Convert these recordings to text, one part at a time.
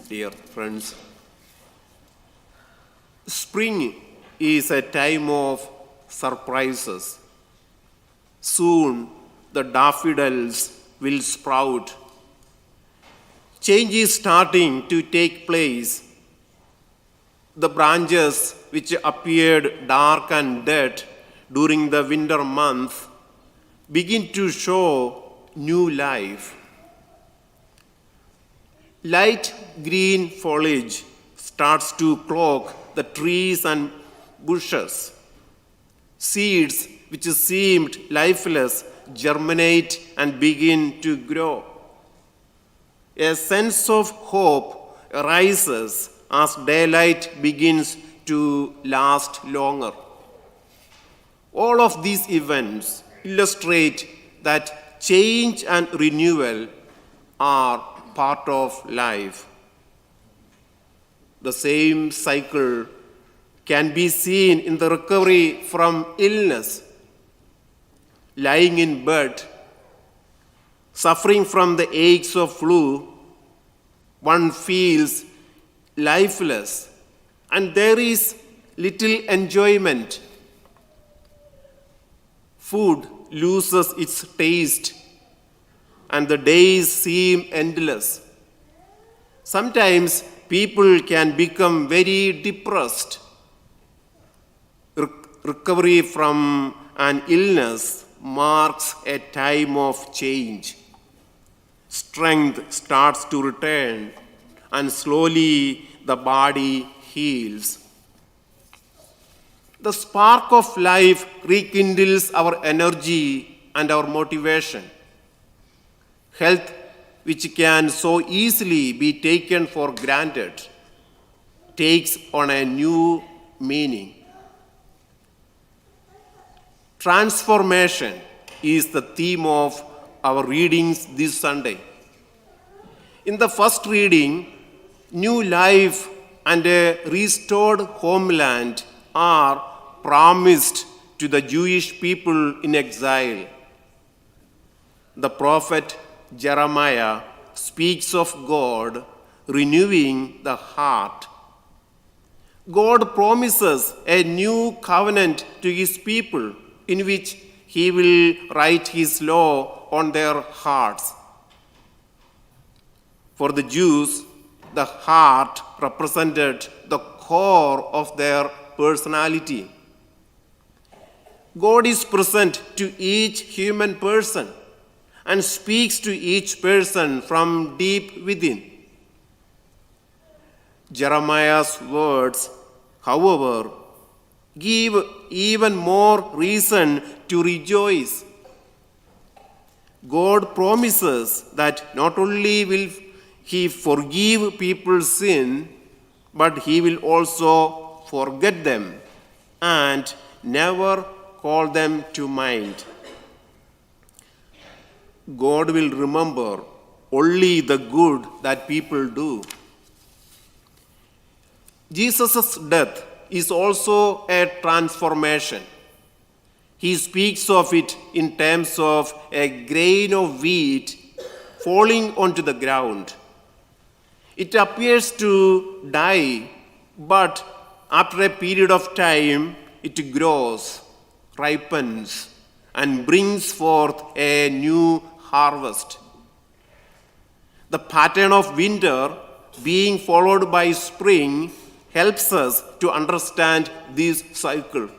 Dear friends, spring is a time of surprises. Soon the daffodils will sprout. Change is starting to take place. The branches which appeared dark and dead during the winter month begin to show new life. Light green foliage starts to cloak the trees and bushes. Seeds which seemed lifeless germinate and begin to grow. A sense of hope arises as daylight begins to last longer. All of these events illustrate that change and renewal are part of life. The same cycle can be seen in the recovery from illness. Lying in bed, suffering from the aches of flu, one feels lifeless and there is little enjoyment. Food loses its taste and the days seem endless. Sometimes people can become very depressed. Recovery from an illness marks a time of change. Strength starts to return and slowly the body heals. The spark of life rekindles our energy and our motivation. Health, which can so easily be taken for granted, takes on a new meaning. Transformation is the theme of our readings this Sunday. In the first reading, new life and a restored homeland are promised to the Jewish people in exile. The prophet Jeremiah speaks of God renewing the heart. God promises a new covenant to his people in which he will write his law on their hearts. For the Jews, the heart represented the core of their personality. God is present to each human person and speaks to each person from deep within. Jeremiah's words, however, give even more reason to rejoice. God promises that not only will he forgive people's sin, but he will also forget them and never call them to mind. God will remember only the good that people do. Jesus' death is also a transformation. He speaks of it in terms of a grain of wheat falling onto the ground. It appears to die, but after a period of time, it grows, ripens, and brings forth a new harvest. The pattern of winter being followed by spring helps us to understand this cycle.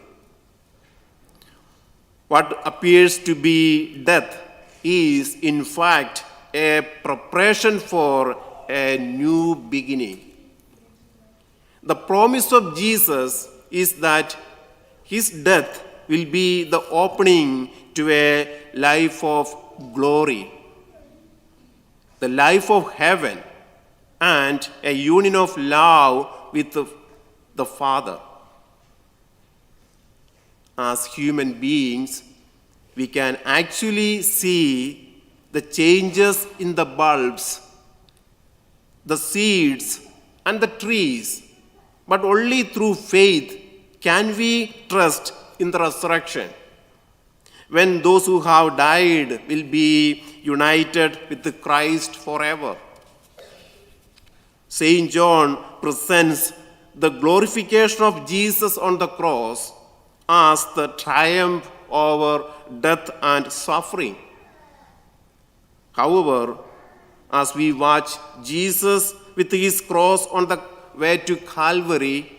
What appears to be death is, in fact, a preparation for a new beginning. The promise of Jesus is that his death will be the opening to a life of glory, the life of heaven, and a union of love with the Father. As human beings, we can actually see the changes in the bulbs, the seeds, and the trees, but only through faith can we trust in the resurrection, when those who have died will be united with Christ forever. St. John presents the glorification of Jesus on the cross as the triumph over death and suffering. However, as we watch Jesus with his cross on the way to Calvary,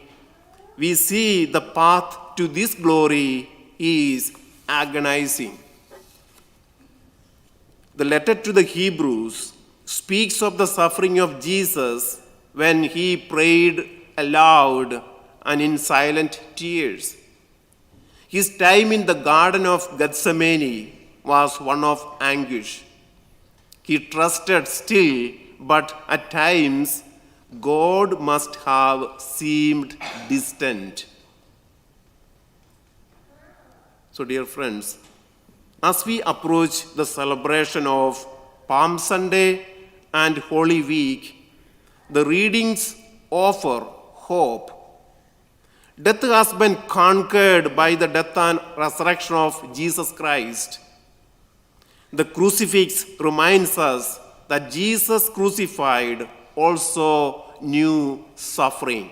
we see the path to this glory is agonizing. The letter to the Hebrews speaks of the suffering of Jesus when he prayed aloud and in silent tears. His time in the Garden of Gethsemane was one of anguish. He trusted still, but at times God must have seemed distant. So, dear friends, as we approach the celebration of Palm Sunday and Holy Week, the readings offer hope. Death has been conquered by the death and resurrection of Jesus Christ. The crucifix reminds us that Jesus crucified also knew suffering.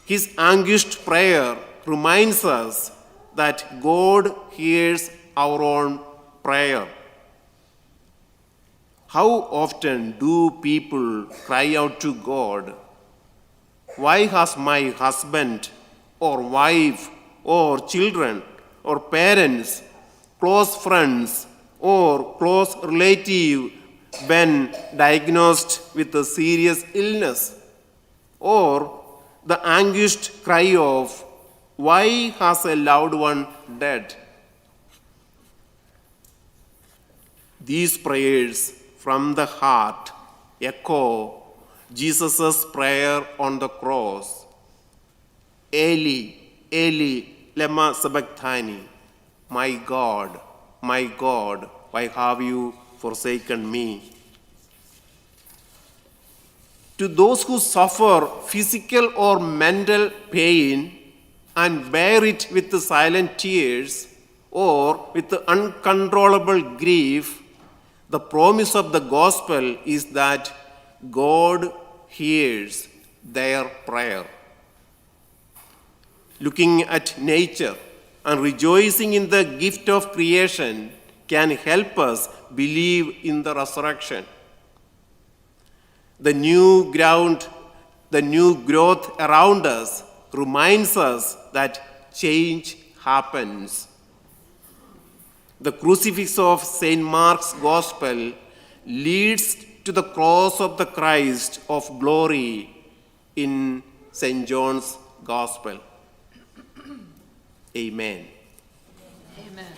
His anguished prayer reminds us that God hears our own prayer. How often do people cry out to God, "Why has my husband or wife or children or parents, close friends or close relative been diagnosed with a serious illness?" Or the anguished cry of, "Why has a loved one died?" These prayers from the heart echo Jesus' prayer on the cross. "Eli, Eli, lema sabachthani." My God, why have you forsaken me? To those who suffer physical or mental pain and bear it with silent tears or with uncontrollable grief, the promise of the gospel is that God hears their prayer. Looking at nature and rejoicing in the gift of creation can help us believe in the resurrection. The new growth around us reminds us that change happens. The crucifix of St. Mark's Gospel leads to the cross of the Christ of glory in St. John's Gospel. Amen. Amen.